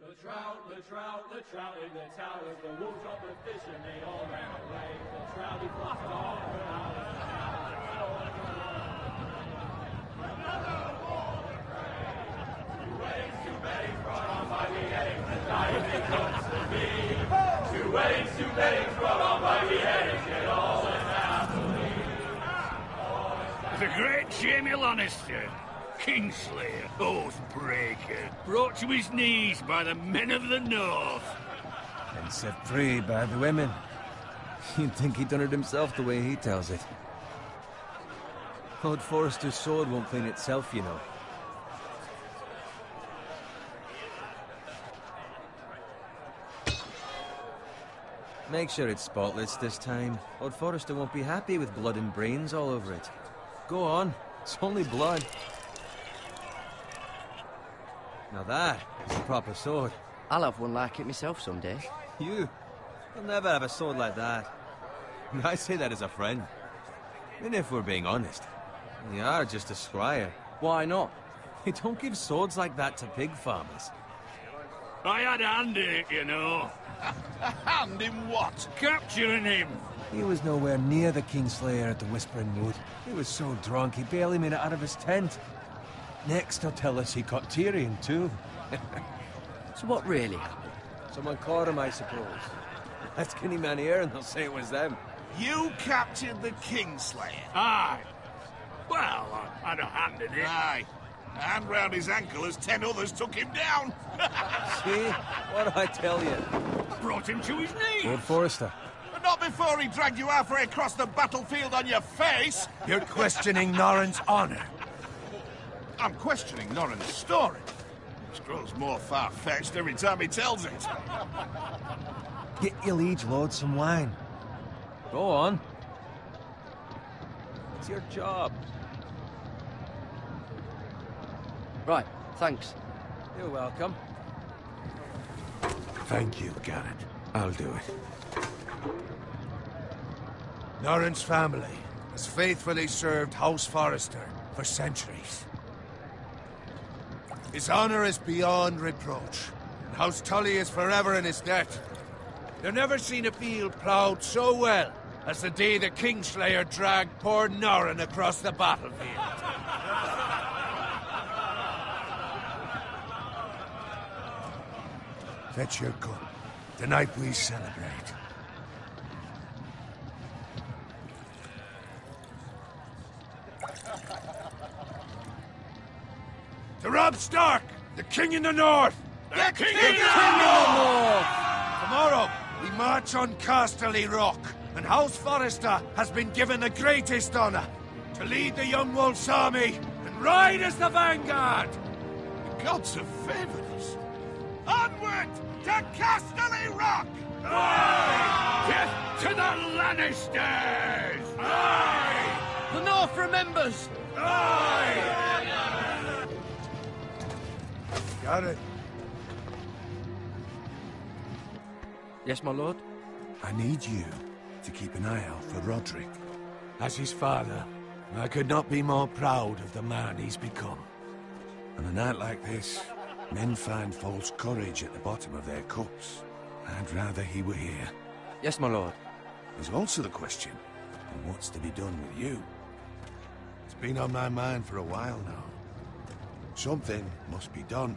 The trout in the towers, the wolves dropped the fish and they all ran away. The trout he flopped all around. Another water crane. Two weddings brought on by the eggs, and diving comes to me. Two weddings brought on by the eggs, and all is happily. The great Jaime Lannister, Kingslayer, Oathbreaker, brought to his knees by the men of the North. And set free by the women. You'd think he'd done it himself the way he tells it. Lord Forrester's sword won't clean itself, you know. Make sure it's spotless this time. Lord Forrester won't be happy with blood and brains all over it. Go on, it's only blood. Now that is a proper sword. I'll have one like it myself someday. You'll never have a sword like that. And I say that as a friend. And if we're being honest, you are just a squire. Why not? You don't give swords like that to pig farmers. I had a hand in it, you know. A hand in what? Capturing him. He was nowhere near the Kingslayer at the Whispering Wood. He was so drunk he barely made it out of his tent. Next he'll tell us he caught Tyrion too. So what really happened? Someone caught him, I suppose. Ask any man here and they'll say it was them. You captured the Kingslayer? Aye. Well, I had a hand in it. Aye. A hand round his ankle as 10 others took him down. See? What do I tell you? Brought him to his knees. Lord Forrester. But not before he dragged you halfway across the battlefield on your face. You're questioning Norrin's honor. I'm questioning Norrin's story. It grows more far-fetched every time he tells it. Get your liege lord some wine. Go on. It's your job. Right, thanks. You're welcome. Thank you, Garrett. I'll do it. Norrin's family has faithfully served House Forrester for centuries. His honor is beyond reproach, and House Tully is forever in his debt. You've never seen a field ploughed so well as the day the Kingslayer dragged poor Norrin across the battlefield. Fetch your gun. Tonight we celebrate. To Robb Stark, the King in the North! The King in the North! Tomorrow, we march on Casterly Rock, and House Forrester has been given the greatest honor to lead the Young Wolf's army and ride as the vanguard! The gods have favored us. Onward to Casterly Rock! Aye! Death to the Lannisters! Aye! The North remembers! Aye! Got it. Yes, my lord? I need you to keep an eye out for Roderick. As his father, I could not be more proud of the man he's become. On a night like this, men find false courage at the bottom of their cups. I'd rather he were here. Yes, my lord. There's also the question of what's to be done with you. It's been on my mind for a while now. Something must be done.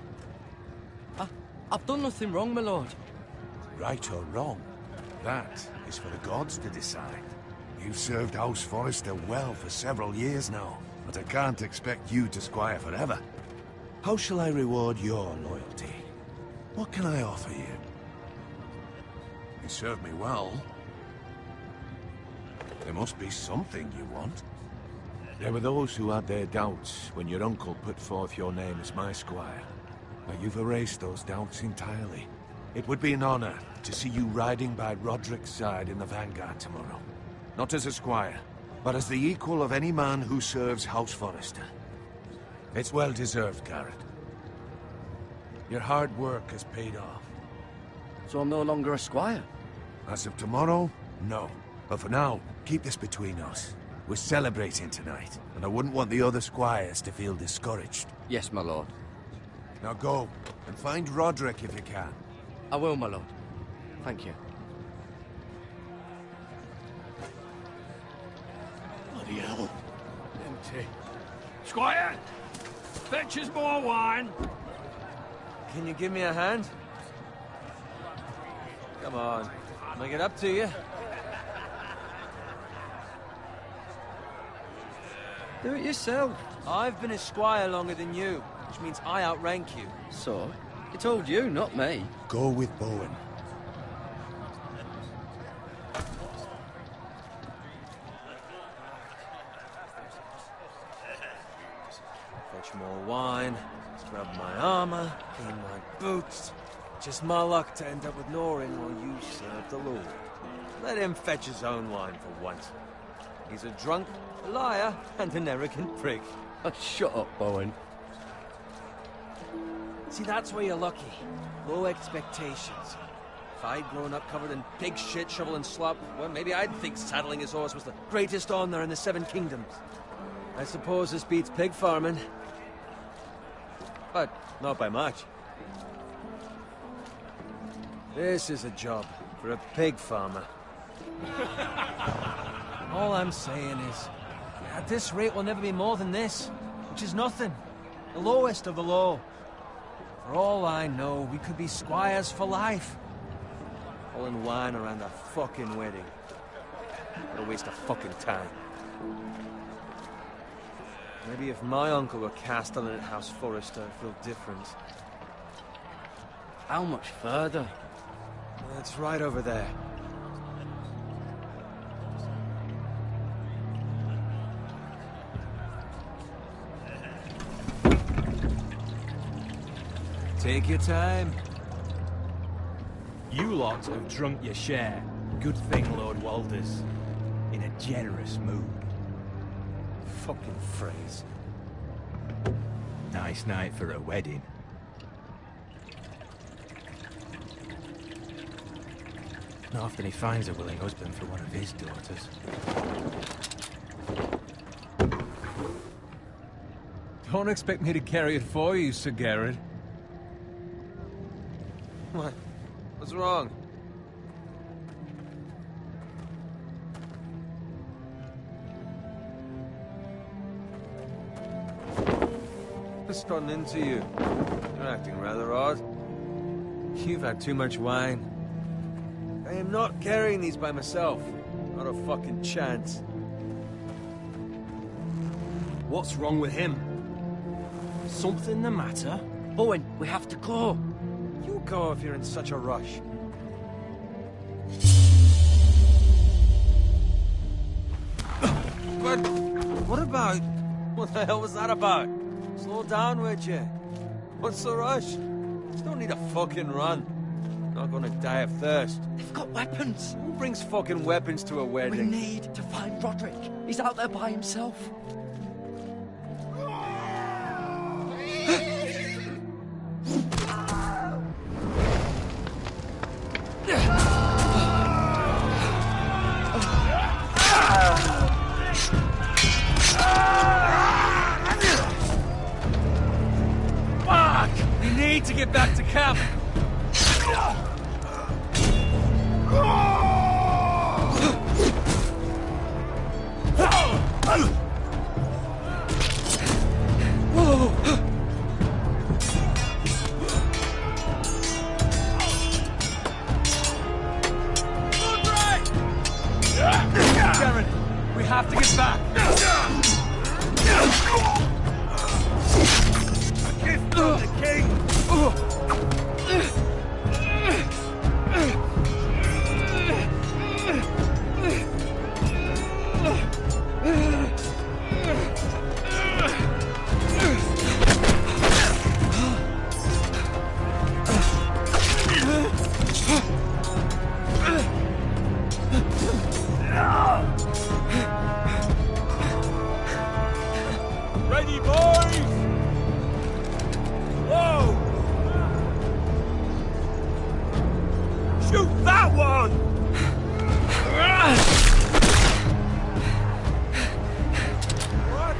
I've done nothing wrong, my lord. Right or wrong, that is for the gods to decide. You've served House Forrester well for several years now, but I can't expect you to squire forever. How shall I reward your loyalty? What can I offer you? You served me well. There must be something you want. There were those who had their doubts when your uncle put forth your name as my squire. But you've erased those doubts entirely. It would be an honor to see you riding by Roderick's side in the vanguard tomorrow. Not as a squire, but as the equal of any man who serves House Forrester. It's well deserved, Garrett. Your hard work has paid off. So I'm no longer a squire? As of tomorrow, no. But for now, keep this between us. We're celebrating tonight, and I wouldn't want the other squires to feel discouraged. Yes, my lord. Now go, and find Roderick if you can. I will, my lord. Thank you. Bloody hell. Empty. Squire! Fetch us more wine. Can you give me a hand? Come on. Make it up to you. Do it yourself. I've been a squire longer than you, which means I outrank you. So, he told you, not me. Go with Bowen. Fetch more wine, scrub my armor, clean my boots. Just my luck to end up with Norin while you serve the Lord. Let him fetch his own wine for once. He's a drunk, a liar, and an arrogant prick. Oh, shut up, Bowen. See, that's where you're lucky. Low expectations. If I'd grown up covered in pig shit, shovel and slop, well, maybe I'd think saddling his horse was the greatest honor in the Seven Kingdoms. I suppose this beats pig farming. But not by much. This is a job for a pig farmer. All I'm saying is, at this rate we'll never be more than this, which is nothing. The lowest of the low. For all I know, we could be squires for life. Pulling wine around a fucking wedding. What a waste of fucking time. Maybe if my uncle were castellan at House Forrester, I'd feel different. How much further? It's right over there. Take your time. You lot have drunk your share. Good thing Lord Walder's in a generous mood. Fucking phrase. Nice night for a wedding. Not often he finds a willing husband for one of his daughters. Don't expect me to carry it for you, Sir Garrett. What? What's wrong? What's gotten into you? You're acting rather odd. You've had too much wine. I am not carrying these by myself. Not a fucking chance. What's wrong with him? Something the matter? Bowen, we have to go. You go if you're in such a rush. But what about... What the hell was that about? Slow down, would you? What's the rush? Just don't need a fucking run. Not gonna die of thirst. They've got weapons. Who brings fucking weapons to a We wedding? need to find Roderick. He's out there by himself. Fuck! We need to get back to camp. Garrett, we have to get back. A gift from the king. Ready, boys? Whoa! Shoot that one! What?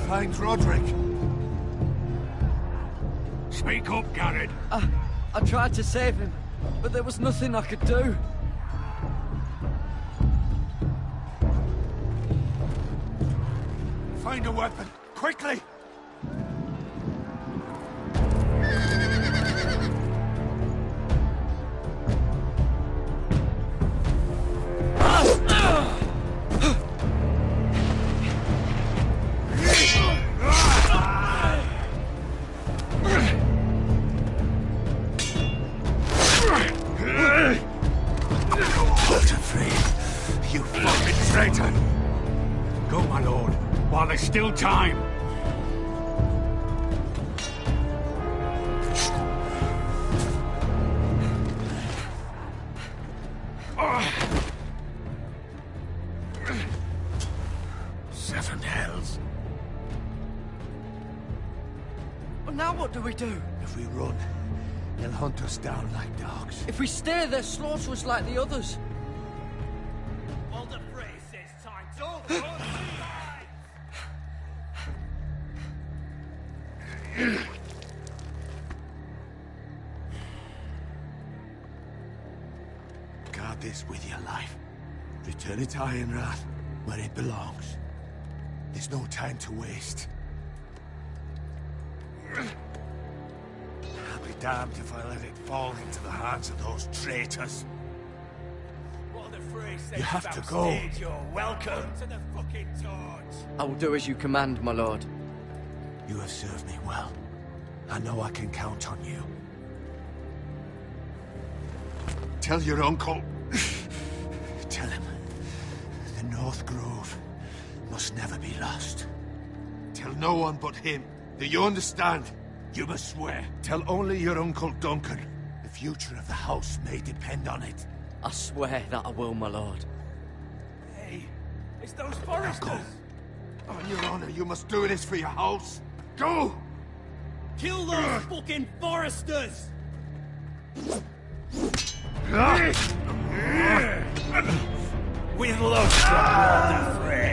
find Roderick? Speak up, Garrett. I tried to save him, but there was nothing I could do. Find a weapon, quickly! You fucking traitor! Go, my lord, while there's still time. Seven hells. Well, now what do we do? If we run, they'll hunt us down like dogs. If we stay, they'll slaughter us like the others. Walder Frey says time to Guard this with your life. Return it to Ironrath, where it belongs. There's no time to waste. I'll be damned if I let it fall into the hands of those traitors. Walder Frey says You have to go. You're welcome to the fucking torch. I will do as you command, my lord. You have served me well. I know I can count on you. Tell your uncle. Tell him. The North Grove must never be lost. Tell no one but him. Do you understand? You must swear. Tell only your Uncle Duncan. The future of the house may depend on it. I swear that I will, my lord. Hey, it's those foresters. Uncle, on your honor, you must do this for your house. Go! Kill those fucking foresters! With love from Walder Frey.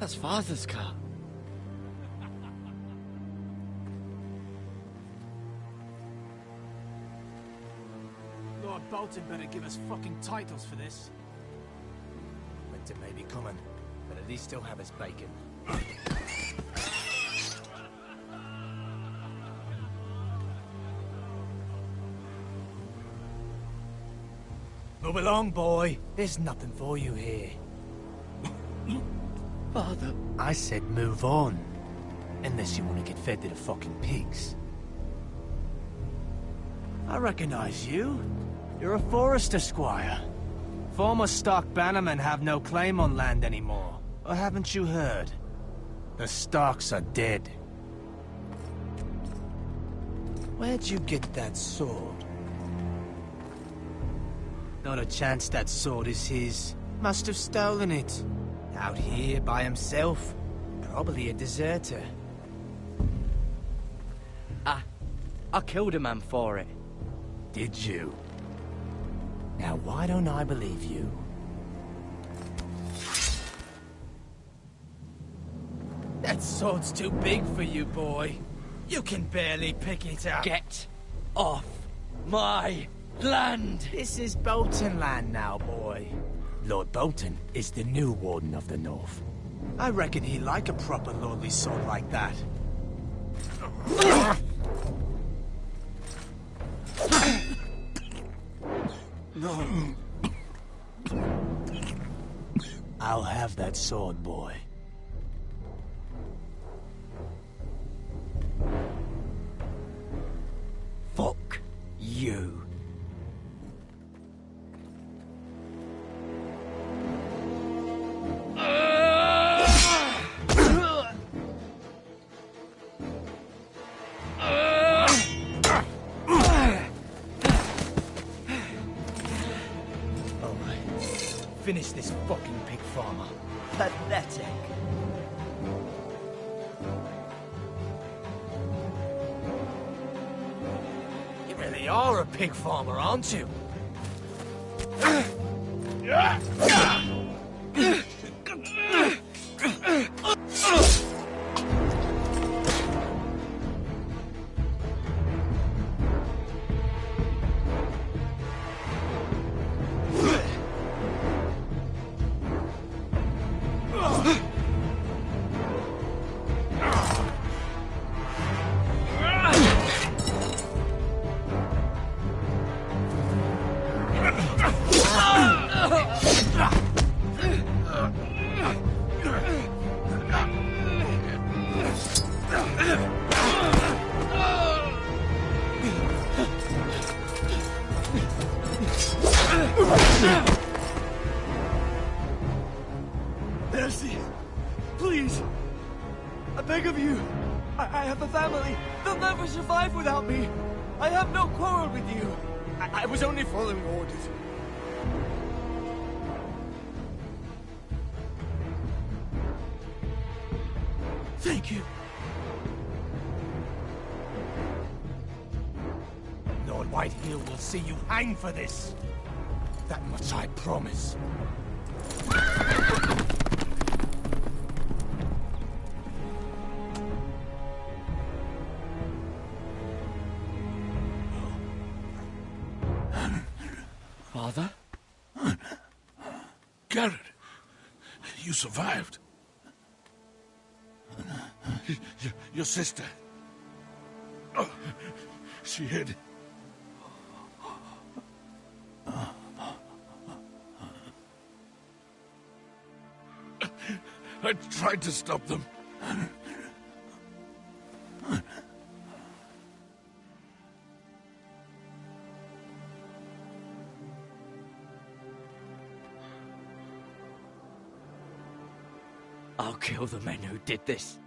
That's Father's car. Lord Bolton better give us fucking titles for this. Winter may be coming, but at least he'll have his bacon. Move along, boy. There's nothing for you here. Father. I said move on. Unless you want to get fed to the fucking pigs. I recognize you. You're a Forrester squire. Former Stark bannermen have no claim on land anymore. Or haven't you heard? The Starks are dead. Where'd you get that sword? Not a chance that sword is his. Must have stolen it. Out here by himself. Probably a deserter. I killed a man for it. Did you? Now why don't I believe you? That sword's too big for you, boy. You can barely pick it up. Get off my land! This is Bolton land now, boy. Lord Bolton is the new Warden of the North. I reckon he'd like a proper lordly sword like that. No. I'll have that sword, boy. Fuck you. Finish this fucking pig farmer. Pathetic. You really are a pig farmer, aren't you? Mercy! Please! I beg of you! I have a family! They'll never survive without me! I have no quarrel with you! I was only following orders. Thank you. Lord Whitehill will see you hang for this. That much I promise. Father? Garrett, you survived. Your sister. Oh, she hid. I tried to stop them. I'll kill the men who did this.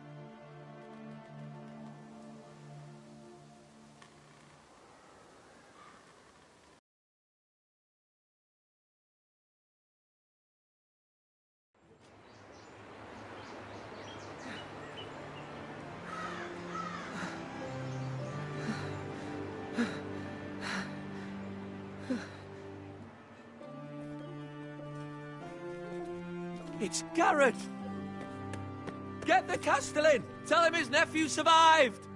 It's Garrett! Get the Castellan! Tell him his nephew survived!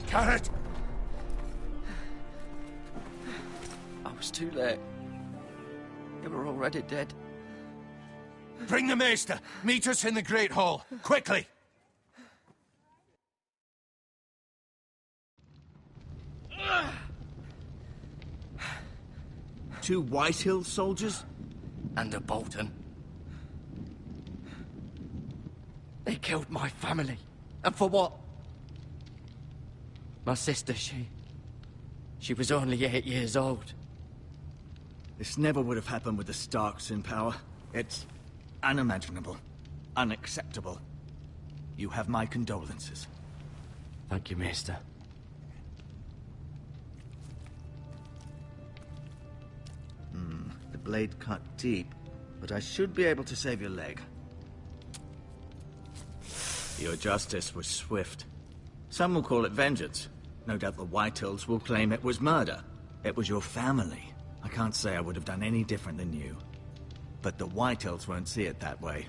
Carrot! I was too late. They were already dead. Bring the Maester! Meet us in the Great Hall, quickly! Two Whitehill soldiers? And a Bolton. They killed my family. And for what? My sister, she was only 8 years old. This never would have happened with the Starks in power. It's unimaginable. Unacceptable. You have my condolences. Thank you, Maester. The blade cut deep, but I should be able to save your leg. Your justice was swift. Some will call it vengeance. No doubt the Whitehills will claim it was murder. It was your family. I can't say I would have done any different than you. But the Whitehills won't see it that way.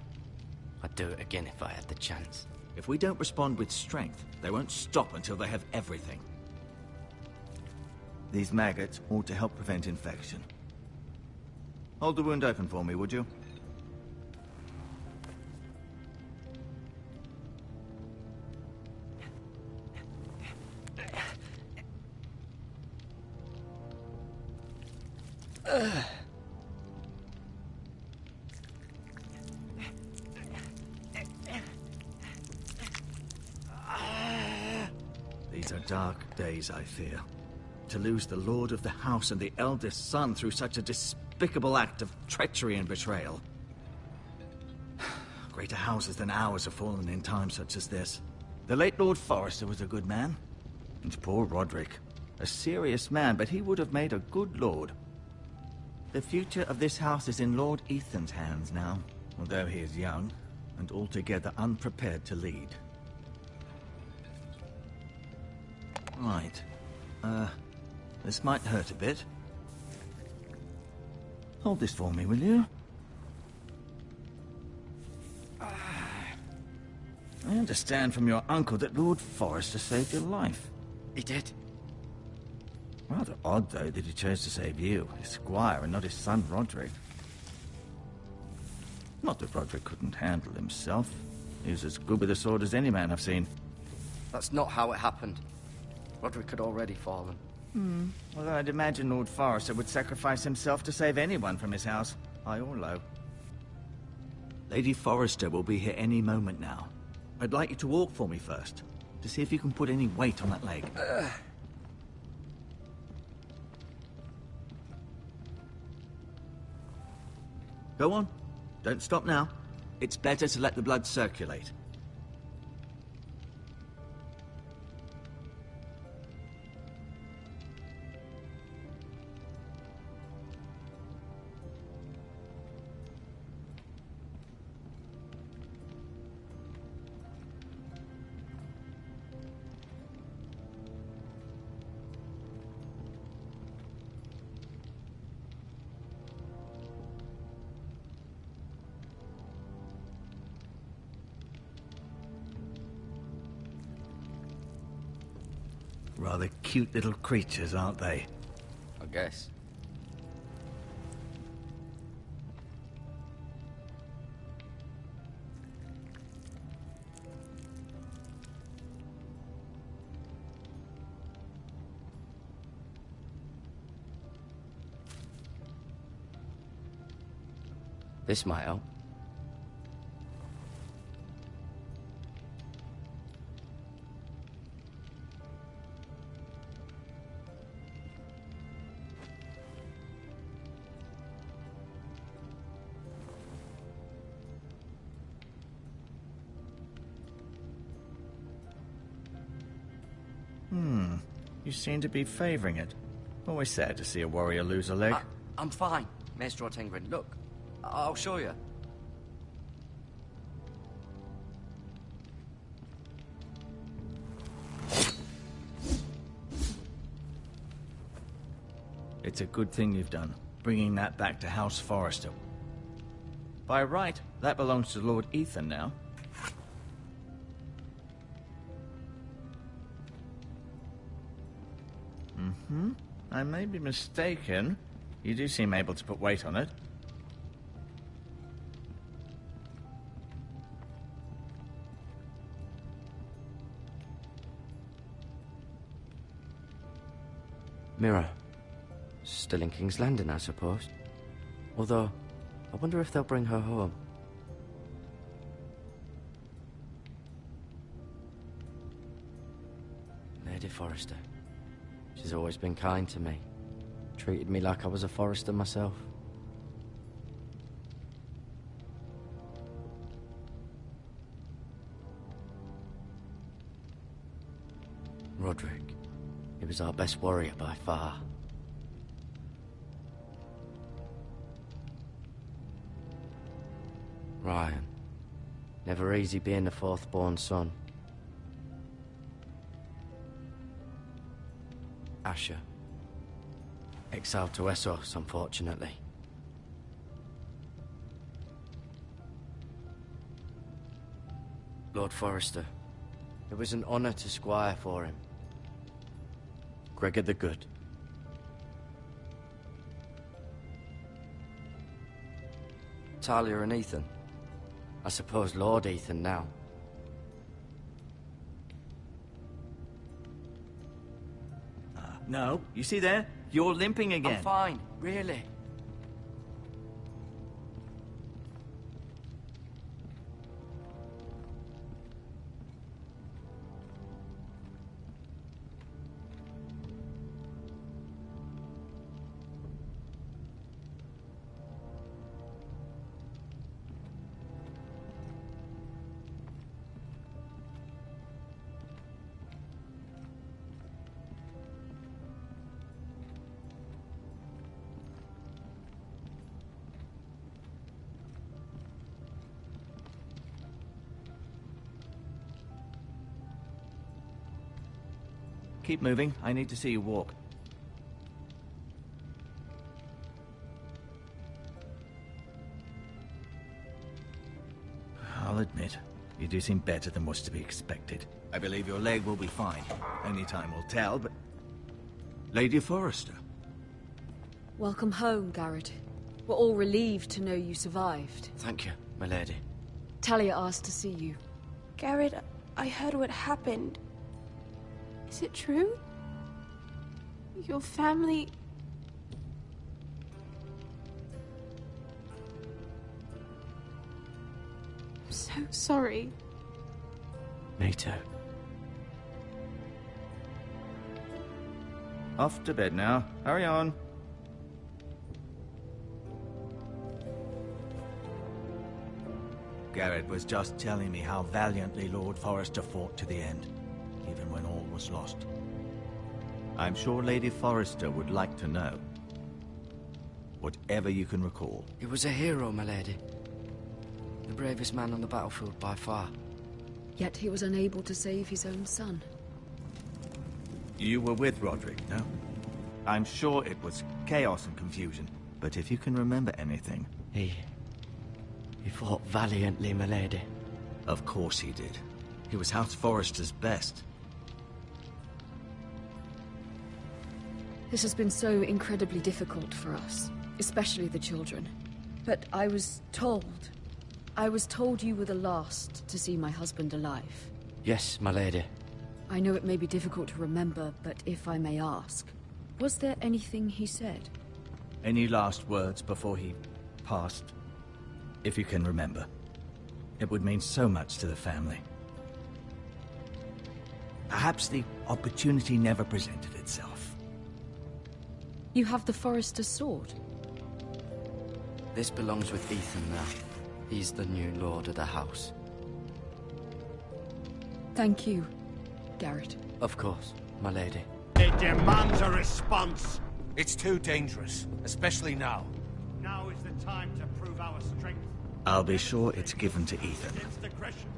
I'd do it again if I had the chance. If we don't respond with strength, they won't stop until they have everything. These maggots ought to help prevent infection. Hold the wound open for me, would you? These are dark days, I fear. To lose the lord of the house and the eldest son through such a despicable act of treachery and betrayal. Greater houses than ours have fallen in times such as this. The late Lord Forrester was a good man. And poor Roderick. A serious man, but he would have made a good lord. The future of this house is in Lord Ethan's hands now, although he is young and altogether unprepared to lead. Right. This might hurt a bit. Hold this for me, will you? I understand from your uncle that Lord Forrester saved your life. He did. Rather odd, though, that he chose to save you, his squire, and not his son Roderick. Not that Roderick couldn't handle himself. He was as good with a sword as any man I've seen. That's not how it happened. Roderick had already fallen. Well, I'd imagine Lord Forrester would sacrifice himself to save anyone from his house, high or low. Lady Forrester will be here any moment now. I'd like you to walk for me first, to see if you can put any weight on that leg. Go on. Don't stop now. It's better to let the blood circulate. Rather cute little creatures, aren't they? I guess. This might help. You seem to be favoring it. Always sad to see a warrior lose a leg. I'm fine, Maester Ortengren. Look, I'll show you. It's a good thing you've done, bringing that back to House Forrester. By right, that belongs to Lord Ethan now. I may be mistaken. You do seem able to put weight on it. Mira. Still in King's Landing, I suppose. Although, I wonder if they'll bring her home. Lady Forrester. She's always been kind to me. Treated me like I was a Forrester myself. Roderick. He was our best warrior by far. Ryan. Never easy being the fourth-born son. Asher. Exiled to Essos, unfortunately. Lord Forrester. It was an honor to squire for him. Gregor the Good. Talia and Ethan. I suppose Lord Ethan now. No, you see there? You're limping again. I'm fine, really. Keep moving. I need to see you walk. I'll admit, you do seem better than was to be expected. I believe your leg will be fine. Only time will tell, but... Lady Forrester. Welcome home, Garrett. We're all relieved to know you survived. Thank you, my lady. Talia asked to see you. Garrett, I heard what happened. Is it true? Your family... I'm so sorry. Me too. Off to bed now. Hurry on. Garrett was just telling me how valiantly Lord Forrester fought to the end, even when all was lost. I'm sure Lady Forrester would like to know. Whatever you can recall. He was a hero, my lady. The bravest man on the battlefield by far. Yet he was unable to save his own son. You were with Roderick, no? I'm sure it was chaos and confusion, but if you can remember anything... He fought valiantly, my lady. Of course he did. He was House Forrester's best. This has been so incredibly difficult for us, especially the children. But I was told you were the last to see my husband alive. Yes, my lady. I know it may be difficult to remember, but if I may ask, was there anything he said? Any last words before he passed? If you can remember. It would mean so much to the family. Perhaps the opportunity never presented itself. You have the Forrester's sword. This belongs with Ethan now. He's the new lord of the house. Thank you, Garrett. Of course, my lady. It demands a response. It's too dangerous, especially now. Now is the time to prove our strength. I'll be sure it's given to Ethan. Against aggression.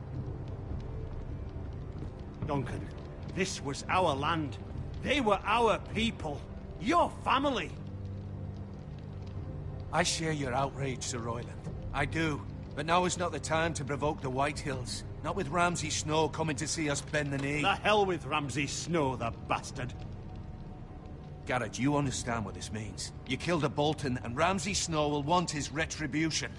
Duncan, this was our land. They were our people. Your family. I share your outrage, Sir Royland. I do. But now is not the time to provoke the Whitehills. Not with Ramsay Snow coming to see us bend the knee. The hell with Ramsay Snow, the bastard. Garrett, you understand what this means. You killed a Bolton, and Ramsay Snow will want his retribution.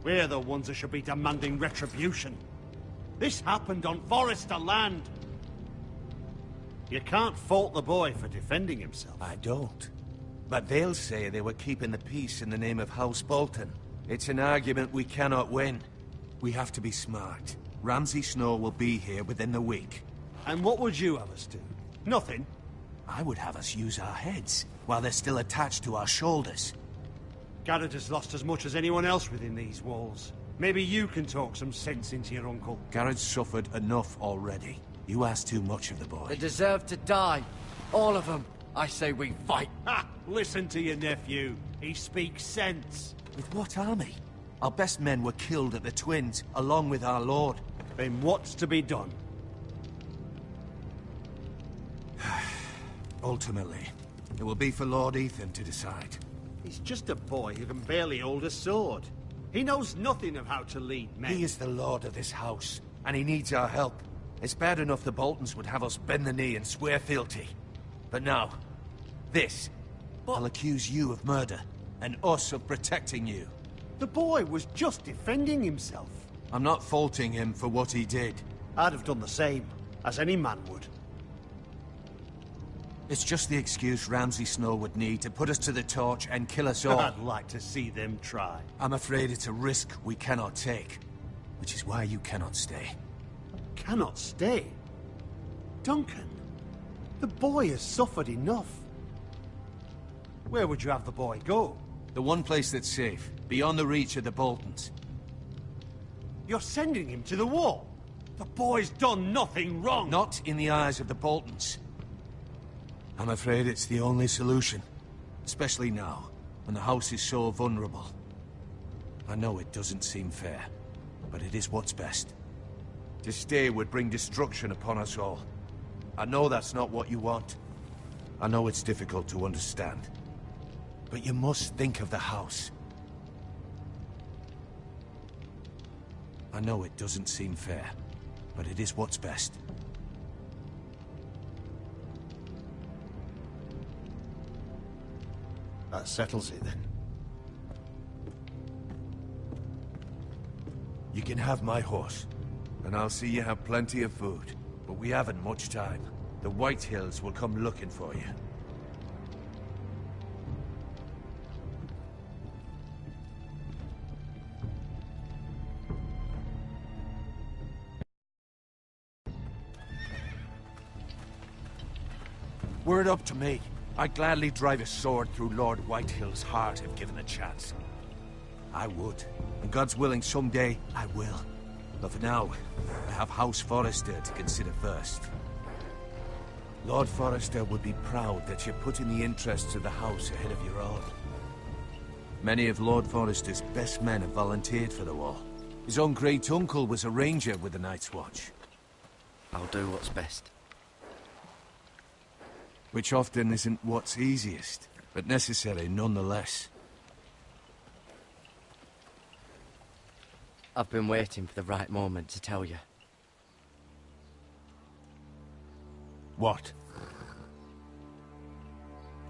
We're the ones that should be demanding retribution. This happened on Forrester land. You can't fault the boy for defending himself. I don't. But they'll say they were keeping the peace in the name of House Bolton. It's an argument we cannot win. We have to be smart. Ramsay Snow will be here within the week. And what would you have us do? Nothing. I would have us use our heads, while they're still attached to our shoulders. Garrett has lost as much as anyone else within these walls. Maybe you can talk some sense into your uncle. Garrett's suffered enough already. You ask too much of the boy. They deserve to die. All of them. I say we fight. Ha! Listen to your nephew. He speaks sense. With what army? Our best men were killed at the Twins, along with our lord. Then what's to be done? Ultimately, it will be for Lord Ethan to decide. He's just a boy who can barely hold a sword. He knows nothing of how to lead men. He is the lord of this house, and he needs our help. It's bad enough the Boltons would have us bend the knee and swear fealty. But now, this. I'll accuse you of murder, and us of protecting you. The boy was just defending himself. I'm not faulting him for what he did. I'd have done the same, as any man would. It's just the excuse Ramsay Snow would need to put us to the torch and kill us all. I'd like to see them try. I'm afraid it's a risk we cannot take, which is why you cannot stay. Cannot stay? Duncan, the boy has suffered enough. Where would you have the boy go? The one place that's safe, beyond the reach of the Boltons. You're sending him to the wall? The boy's done nothing wrong! Not in the eyes of the Boltons. I'm afraid it's the only solution. Especially now, when the house is so vulnerable. I know it doesn't seem fair, but it is what's best. To stay would bring destruction upon us all. I know that's not what you want. I know it's difficult to understand. But you must think of the house. I know it doesn't seem fair, but it is what's best. That settles it, then. You can have my horse, and I'll see you have plenty of food. But we haven't much time. The Whitehills will come looking for you. Were it up to me, I'd gladly drive a sword through Lord Whitehill's heart if given the chance. I would. And God's willing, someday I will. But for now, I have House Forrester to consider first. Lord Forrester would be proud that you're putting the interests of the house ahead of your own. Many of Lord Forrester's best men have volunteered for the war. His own great uncle was a ranger with the Night's Watch. I'll do what's best. Which often isn't what's easiest, but necessary nonetheless. I've been waiting for the right moment to tell you. What?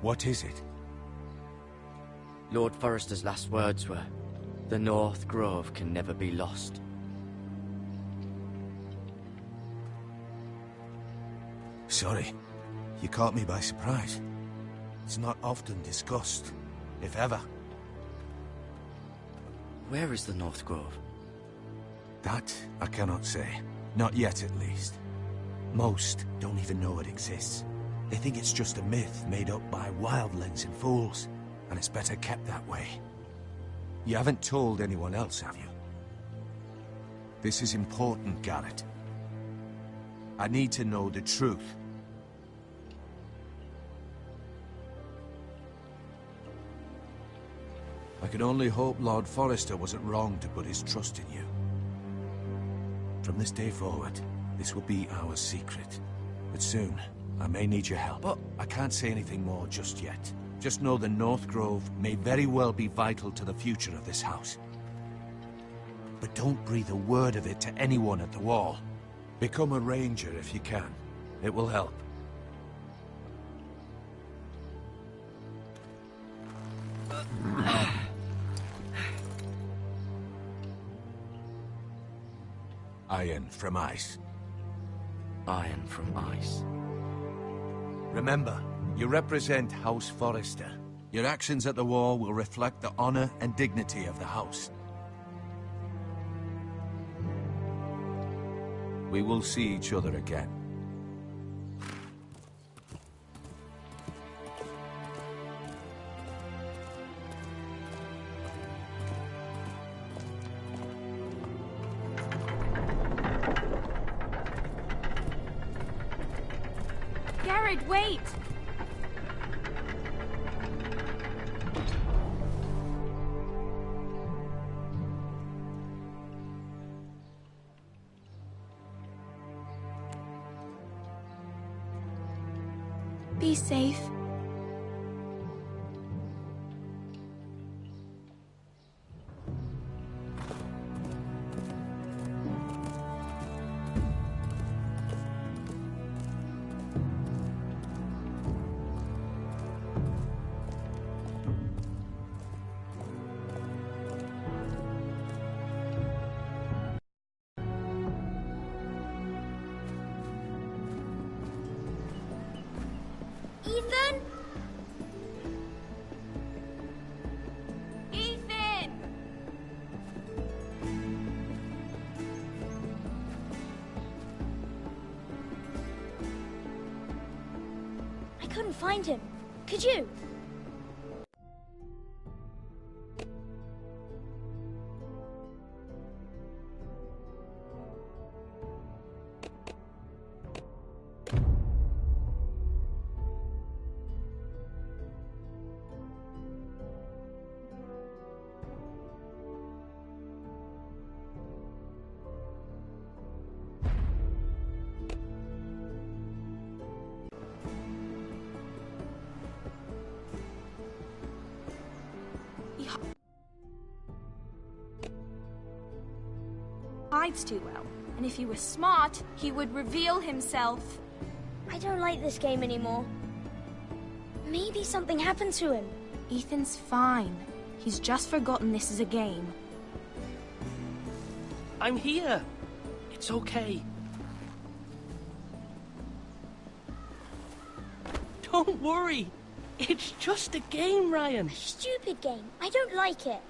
What is it? Lord Forrester's last words were, "The North Grove can never be lost." Sorry. You caught me by surprise. It's not often discussed, if ever. Where is the North Grove? That I cannot say. Not yet, at least. Most don't even know it exists. They think it's just a myth made up by wildlings and fools, and it's better kept that way. You haven't told anyone else, have you? This is important, Garrett. I need to know the truth. I can only hope Lord Forrester wasn't wrong to put his trust in you. From this day forward, this will be our secret. But soon, I may need your help. But I can't say anything more just yet. Just know the North Grove may very well be vital to the future of this house. But don't breathe a word of it to anyone at the Wall. Become a ranger if you can. It will help. Iron from ice. Iron from ice. Remember, you represent House Forrester. Your actions at the Wall will reflect the honor and dignity of the house. We will see each other again. Garrett, wait! Be safe. Ethan? Ethan! I couldn't find him. Could you? Hides too well, and if he were smart, he would reveal himself. I don't like this game anymore. Maybe something happened to him. Ethan's fine. He's just forgotten this is a game. I'm here. It's okay. Don't worry. It's just a game, Ryan. A stupid game. I don't like it.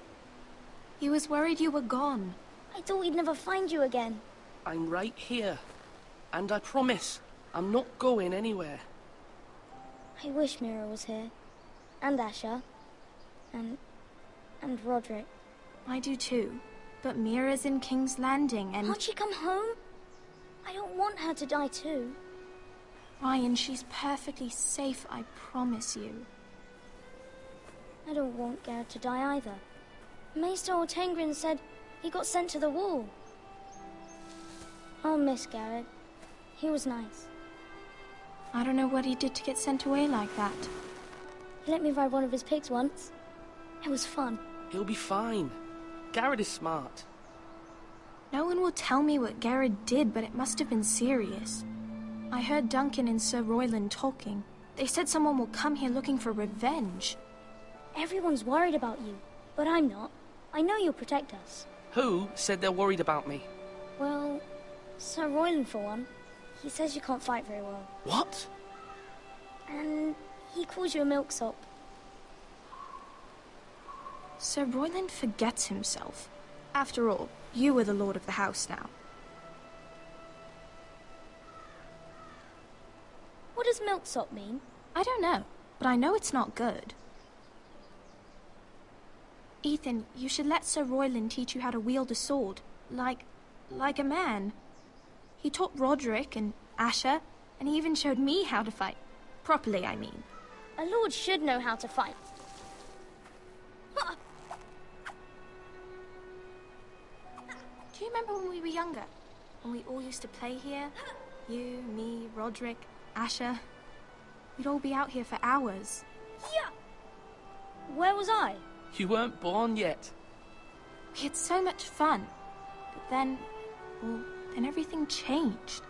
He was worried you were gone. I thought we'd never find you again. I'm right here. And I promise, I'm not going anywhere. I wish Mira was here. And Asher. And Roderick. I do too. But Mira's in King's Landing and... Can't she come home? I don't want her to die too. Ryan, she's perfectly safe, I promise you. I don't want Garrett to die either. Maester Ortengrin said he got sent to the Wall. I'll miss Garrett. He was nice. I don't know what he did to get sent away like that. He let me ride one of his pigs once. It was fun. He'll be fine. Garrett is smart. No one will tell me what Garrett did, but it must have been serious. I heard Duncan and Sir Royland talking. They said someone will come here looking for revenge. Everyone's worried about you, but I'm not. I know you'll protect us. Who said they're worried about me? Well, Sir Royland for one. He says you can't fight very well. What? And he calls you a milksop. Sir Royland forgets himself. After all, you are the lord of the house now. What does milksop mean? I don't know, but I know it's not good. Ethan, you should let Sir Royland teach you how to wield a sword. Like a man. He taught Roderick and Asher, and he even showed me how to fight. Properly, I mean. A lord should know how to fight. Do you remember when we were younger? When we all used to play here? You, me, Roderick, Asher. We'd all be out here for hours. Yeah! Where was I? You weren't born yet. We had so much fun. But then, well, then everything changed.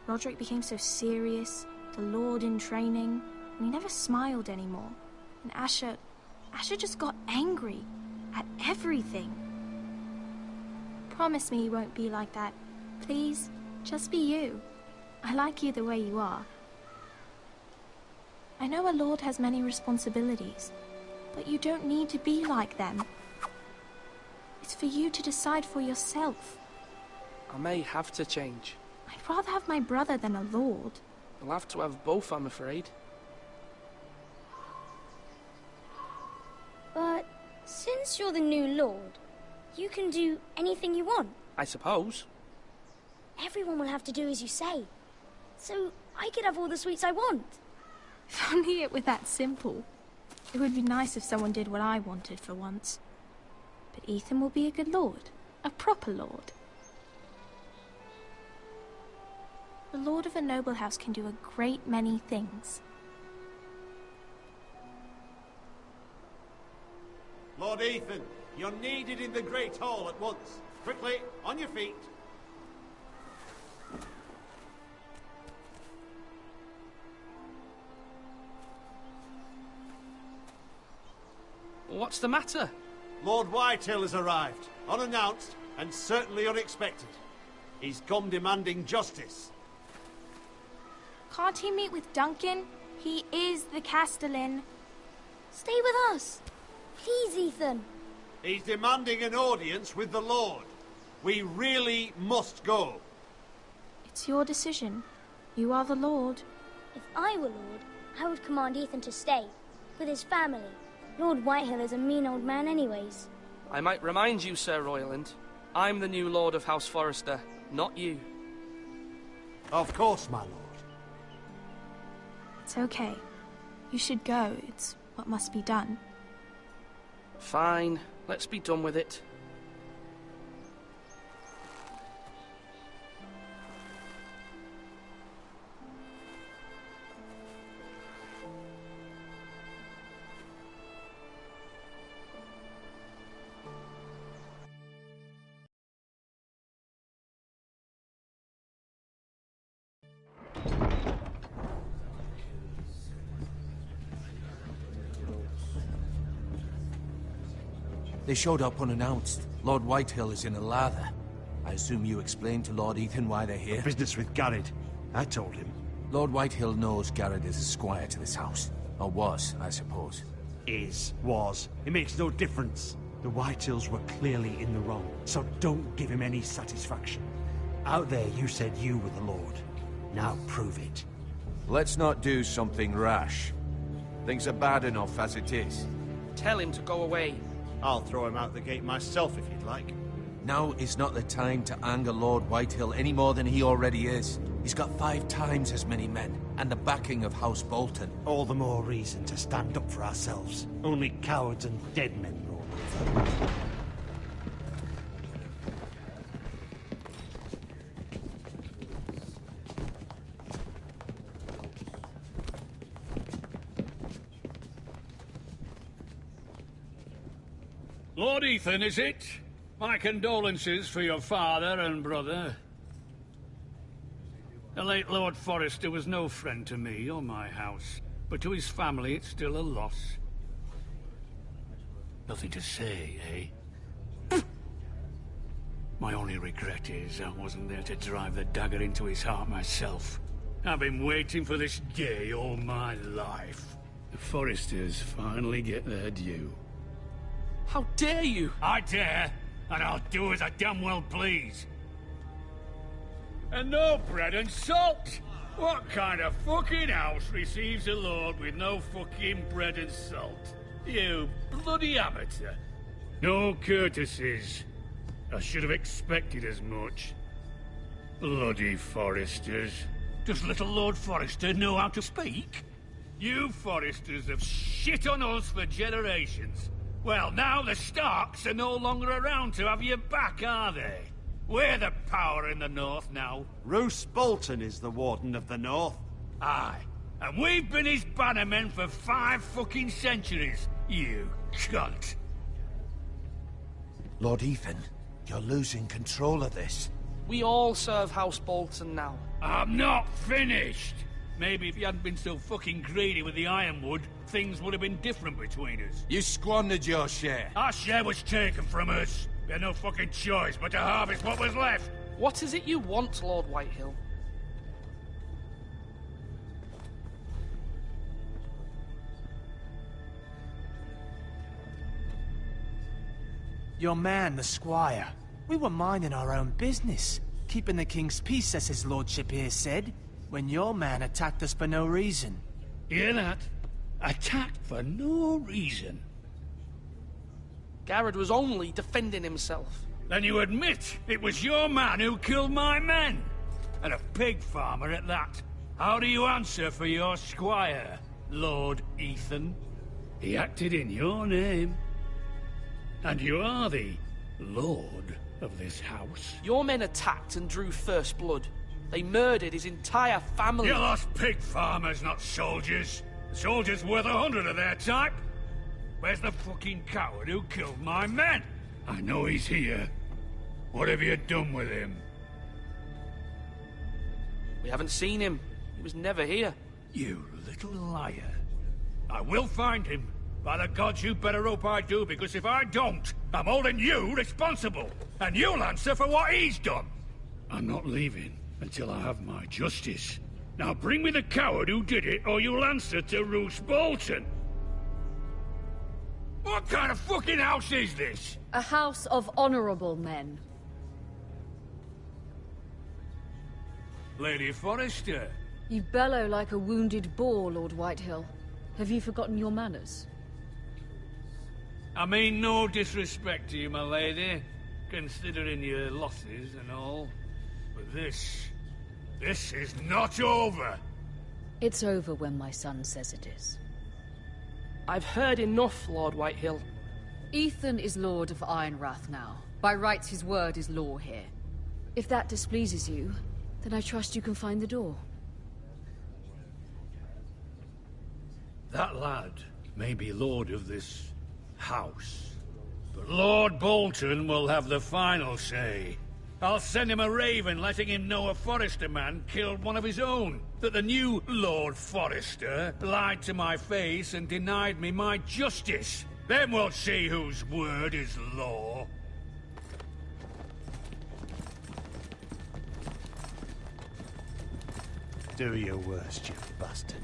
Roderick became so serious, the Lord in training, and he never smiled anymore. And Asher just got angry at everything. Promise me you won't be like that. Please, just be you. I like you the way you are. I know a lord has many responsibilities, but you don't need to be like them. It's for you to decide for yourself. I may have to change. I'd rather have my brother than a lord. I'll have to have both, I'm afraid. But since you're the new lord, you can do anything you want. I suppose. Everyone will have to do as you say. So I could have all the sweets I want. If only it were that simple. It would be nice if someone did what I wanted for once. But Ethan will be a good lord. A proper lord. The lord of a noble house can do a great many things. Lord Ethan, you're needed in the Great Hall at once. Quickly, on your feet. What's the matter? Lord Whitehill has arrived, unannounced and certainly unexpected. He's come demanding justice. Can't he meet with Duncan? He is the Castellan. Stay with us. Please, Ethan. He's demanding an audience with the Lord. We really must go. It's your decision. You are the Lord. If I were Lord, I would command Ethan to stay, with his family. Lord Whitehill is a mean old man anyways. I might remind you, Sir Royland, I'm the new Lord of House Forrester, not you. Of course, my lord. It's okay. You should go. It's what must be done. Fine. Let's be done with it. They showed up unannounced. Lord Whitehill is in a lather. I assume you explained to Lord Ethan why they're here? Business with Garrett. I told him. Lord Whitehill knows Garrett is a squire to this house. Or was, I suppose. Was. It makes no difference. The Whitehills were clearly in the wrong, so don't give him any satisfaction. Out there you said you were the Lord. Now prove it. Let's not do something rash. Things are bad enough as it is. Tell him to go away. I'll throw him out the gate myself if you'd like. Now is not the time to anger Lord Whitehill any more than he already is. He's got 5 times as many men, and the backing of House Bolton. All the more reason to stand up for ourselves. Only cowards and dead men rule. Lord Ethan, is it? My condolences for your father and brother. The late Lord Forrester was no friend to me or my house, but to his family it's still a loss. Nothing to say, eh? My only regret is I wasn't there to drive the dagger into his heart myself. I've been waiting for this day all my life. The Forresters finally get their due. How dare you! I dare, and I'll do as I damn well please. And no bread and salt! What kind of fucking house receives a lord with no fucking bread and salt? You bloody amateur. No courtesies. I should have expected as much. Bloody Forresters. Does little Lord Forrester know how to speak? You Forresters have shit on us for generations. Well, now the Starks are no longer around to have you back, are they? We're the power in the north now. Roose Bolton is the Warden of the North. Aye. And we've been his bannermen for 5 fucking centuries. You cunt. Lord Ethan, you're losing control of this. We all serve House Bolton now. I'm not finished! Maybe if you hadn't been so fucking greedy with the ironwood, things would have been different between us. You squandered your share. Our share was taken from us. We had no fucking choice but to harvest what was left. What is it you want, Lord Whitehill? Your man, the squire. We were minding our own business, keeping the king's peace, as his lordship here said, when your man attacked us for no reason. Hear that? Attacked for no reason. Garrett was only defending himself. Then you admit it was your man who killed my men? And a pig farmer at that. How do you answer for your squire, Lord Ethan? He acted in your name. And you are the lord of this house. Your men attacked and drew first blood. They murdered his entire family. You lost pig farmers, not soldiers. The soldiers worth 100 of their type. Where's the fucking coward who killed my men? I know he's here. What have you done with him? We haven't seen him. He was never here. You little liar. I will find him. By the gods, you better hope I do, because if I don't, I'm holding you responsible. And you'll answer for what he's done. I'm not leaving until I have my justice. Now bring me the coward who did it, or you'll answer to Roose Bolton. What kind of fucking house is this? A house of honorable men. Lady Forrester. You bellow like a wounded boar, Lord Whitehill. Have you forgotten your manners? I mean no disrespect to you, my lady, considering your losses and all. But this is not over. It's over when my son says it is. I've heard enough, Lord Whitehill. Ethan is Lord of Ironrath now. By rights, his word is law here. If that displeases you, then I trust you can find the door. That lad may be lord of this house, but Lord Bolton will have the final say. I'll send him a raven letting him know a Forrester man killed one of his own. That the new Lord Forrester lied to my face and denied me my justice. Then we'll see whose word is law. Do your worst, you bastard.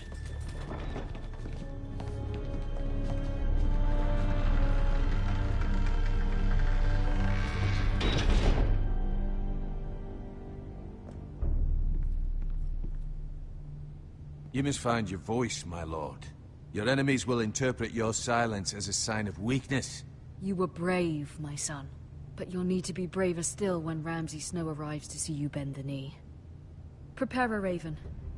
You must find your voice, my lord. Your enemies will interpret your silence as a sign of weakness. You were brave, my son. But you'll need to be braver still when Ramsay Snow arrives to see you bend the knee. Prepare a raven.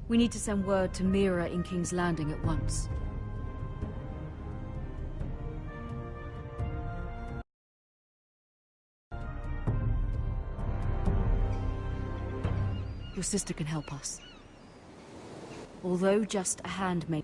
We need to send word to Mira in King's Landing at once. Your sister can help us. Although just a handmaid